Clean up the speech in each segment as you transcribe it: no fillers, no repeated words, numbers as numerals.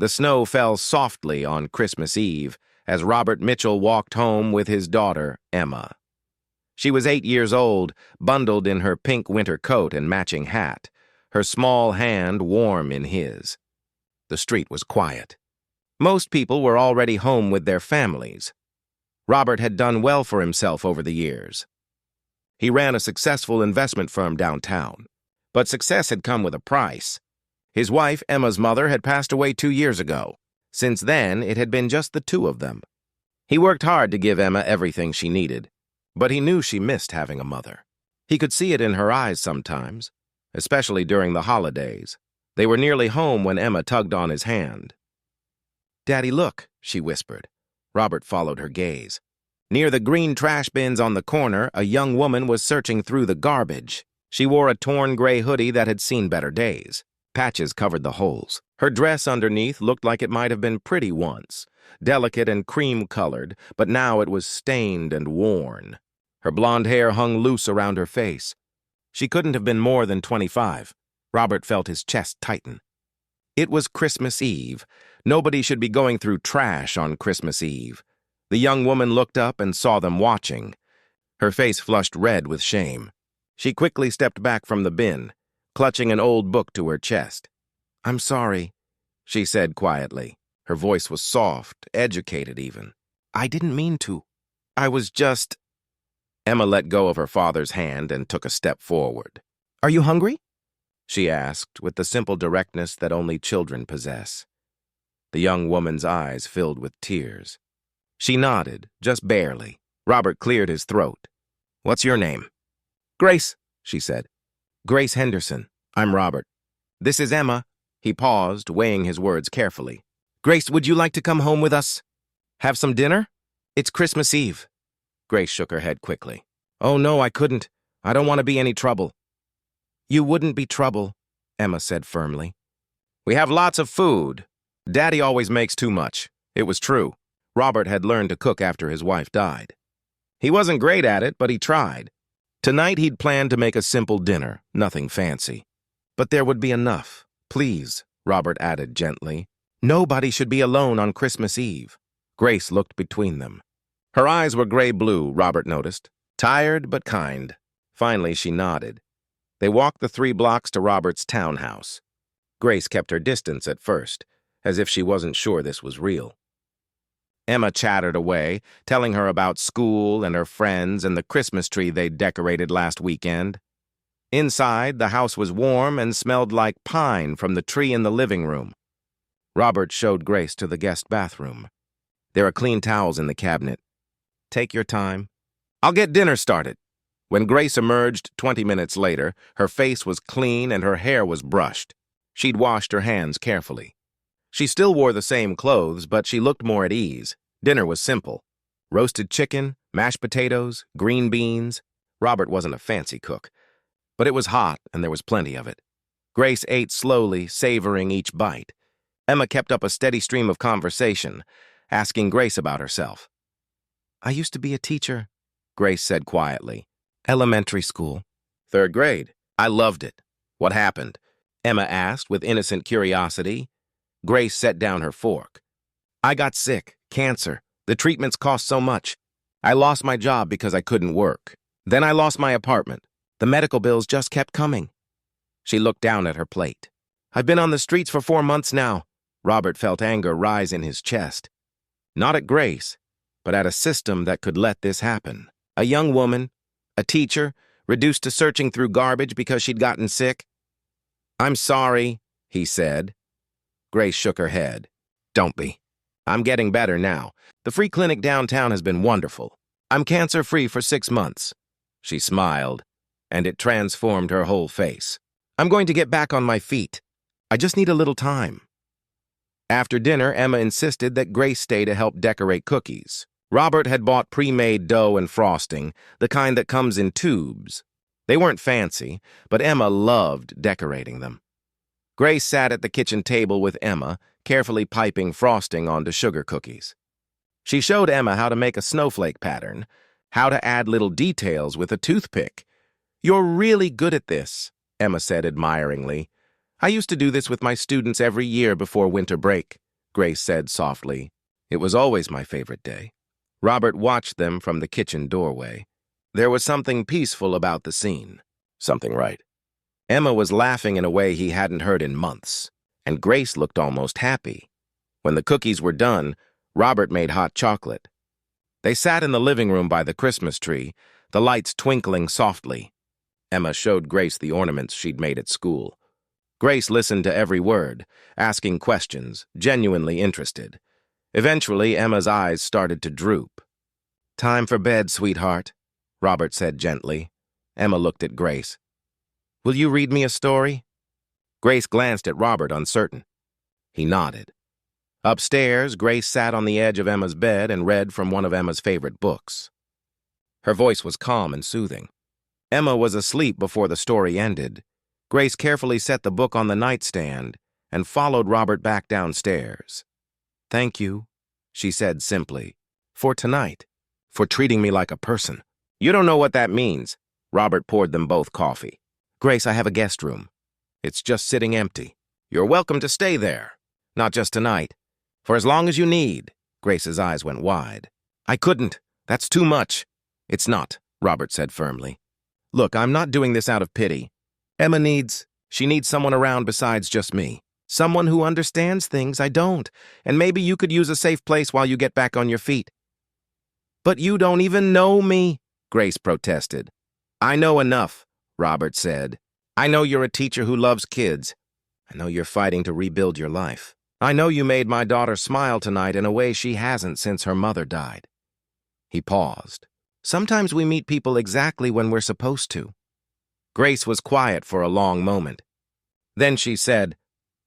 The snow fell softly on Christmas Eve as Robert Mitchell walked home with his daughter, Emma. She was 8 years old, bundled in her pink winter coat and matching hat, her small hand warm in his. The street was quiet. Most people were already home with their families. Robert had done well for himself over the years. He ran a successful investment firm downtown, but success had come with a price. His wife, Emma's mother, had passed away 2 years ago. Since then, it had been just the two of them. He worked hard to give Emma everything she needed, but he knew she missed having a mother. He could see it in her eyes sometimes, especially during the holidays. They were nearly home when Emma tugged on his hand. "Daddy, look," she whispered. Robert followed her gaze. Near the green trash bins on the corner, a young woman was searching through the garbage. She wore a torn gray hoodie that had seen better days. Patches covered the holes. Her dress underneath looked like it might have been pretty once, delicate and cream-colored, but now it was stained and worn. Her blonde hair hung loose around her face. She couldn't have been more than 25. Robert felt his chest tighten. It was Christmas Eve. Nobody should be going through trash on Christmas Eve. The young woman looked up and saw them watching. Her face flushed red with shame. She quickly stepped back from the bin, clutching an old book to her chest. "I'm sorry," she said quietly. Her voice was soft, educated even. "I didn't mean to. I was just—" Emma let go of her father's hand and took a step forward. "Are you hungry?" she asked with the simple directness that only children possess. The young woman's eyes filled with tears. She nodded, just barely. Robert cleared his throat. "What's your name?" "Grace," she said. "Grace Henderson. I'm Robert. This is Emma." He paused, weighing his words carefully. "Grace, would you like to come home with us? Have some dinner? It's Christmas Eve." Grace shook her head quickly. "Oh, no, I couldn't. I don't want to be any trouble." "You wouldn't be trouble," Emma said firmly. "We have lots of food. Daddy always makes too much." It was true. Robert had learned to cook after his wife died. He wasn't great at it, but he tried. Tonight he'd planned to make a simple dinner, nothing fancy. But there would be enough. "Please," Robert added gently. "Nobody should be alone on Christmas Eve." Grace looked between them. Her eyes were gray-blue, Robert noticed. Tired but kind. Finally, she nodded. They walked the 3 blocks to Robert's townhouse. Grace kept her distance at first, as if she wasn't sure this was real. Emma chattered away, telling her about school and her friends and the Christmas tree they'd decorated last weekend. Inside, the house was warm and smelled like pine from the tree in the living room. Robert showed Grace to the guest bathroom. "There are clean towels in the cabinet. Take your time. I'll get dinner started." When Grace emerged 20 minutes later, her face was clean and her hair was brushed. She'd washed her hands carefully. She still wore the same clothes, but she looked more at ease. Dinner was simple. Roasted chicken, mashed potatoes, green beans. Robert wasn't a fancy cook, but it was hot and there was plenty of it. Grace ate slowly, savoring each bite. Emma kept up a steady stream of conversation, asking Grace about herself. "I used to be a teacher," Grace said quietly. "Elementary school." "3rd grade. I loved it." "What happened?" Emma asked with innocent curiosity. Grace set down her fork. "I got sick, cancer. The treatments cost so much. I lost my job because I couldn't work. Then I lost my apartment. The medical bills just kept coming." She looked down at her plate. "I've been on the streets for 4 months now." Robert felt anger rise in his chest. Not at Grace, but at a system that could let this happen. A young woman, a teacher, reduced to searching through garbage because she'd gotten sick. "I'm sorry," he said. Grace shook her head. "Don't be. I'm getting better now. The free clinic downtown has been wonderful. I'm cancer-free for 6 months." She smiled, and it transformed her whole face. "I'm going to get back on my feet. I just need a little time." After dinner, Emma insisted that Grace stay to help decorate cookies. Robert had bought pre-made dough and frosting, the kind that comes in tubes. They weren't fancy, but Emma loved decorating them. Grace sat at the kitchen table with Emma, carefully piping frosting onto sugar cookies. She showed Emma how to make a snowflake pattern, how to add little details with a toothpick. "You're really good at this," Emma said admiringly. "I used to do this with my students every year before winter break." Grace said softly. It was always my favorite day. Robert watched them from the kitchen doorway. There was something peaceful about the scene. Something right. Emma was laughing in a way he hadn't heard in months, and Grace looked almost happy. When the cookies were done, Robert made hot chocolate. They sat in the living room by the Christmas tree, the lights twinkling softly. Emma showed Grace the ornaments she'd made at school. Grace listened to every word, asking questions, genuinely interested. Eventually, Emma's eyes started to droop. "Time for bed, sweetheart," Robert said gently. Emma looked at Grace. "Will you read me a story?" Grace glanced at Robert, uncertain. He nodded. Upstairs, Grace sat on the edge of Emma's bed and read from one of Emma's favorite books. Her voice was calm and soothing. Emma was asleep before the story ended. Grace carefully set the book on the nightstand and followed Robert back downstairs. "Thank you," she said simply, "for tonight, for treating me like a person." "You don't know what that means." Robert poured them both coffee. "Grace, I have a guest room. It's just sitting empty. You're welcome to stay there. Not just tonight. For as long as you need." Grace's eyes went wide. "I couldn't. That's too much." "It's not," Robert said firmly. "Look, I'm not doing this out of pity. Emma needs someone around besides just me. Someone who understands things I don't, and maybe you could use a safe place while you get back on your feet." "But you don't even know me," Grace protested. "I know enough," Robert said. "I know you're a teacher who loves kids. I know you're fighting to rebuild your life. I know you made my daughter smile tonight in a way she hasn't since her mother died." He paused. "Sometimes we meet people exactly when we're supposed to." Grace was quiet for a long moment. Then she said,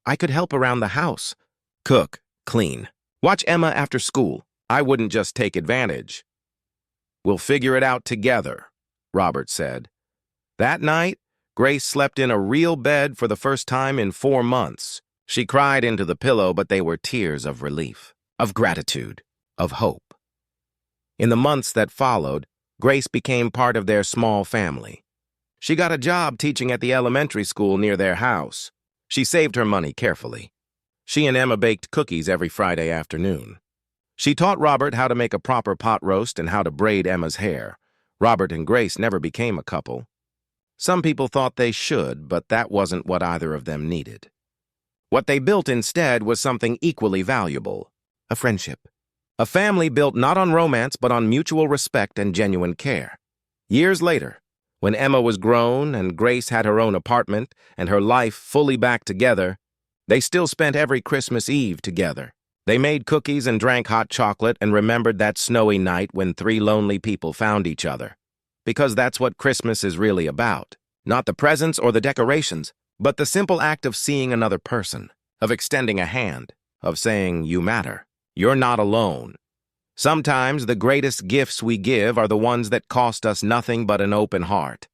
"I could help around the house. Cook, clean. Watch Emma after school. I wouldn't just take advantage." "We'll figure it out together," Robert said. That night, Grace slept in a real bed for the first time in 4 months. She cried into the pillow, but they were tears of relief, of gratitude, of hope. In the months that followed, Grace became part of their small family. She got a job teaching at the elementary school near their house. She saved her money carefully. She and Emma baked cookies every Friday afternoon. She taught Robert how to make a proper pot roast and how to braid Emma's hair. Robert and Grace never became a couple. Some people thought they should, but that wasn't what either of them needed. What they built instead was something equally valuable: a friendship. A family built not on romance, but on mutual respect and genuine care. Years later, when Emma was grown and Grace had her own apartment and her life fully back together, they still spent every Christmas Eve together. They made cookies and drank hot chocolate and remembered that snowy night when 3 lonely people found each other. Because that's what Christmas is really about. Not the presents or the decorations, but the simple act of seeing another person, of extending a hand, of saying, "You matter. You're not alone." Sometimes the greatest gifts we give are the ones that cost us nothing but an open heart.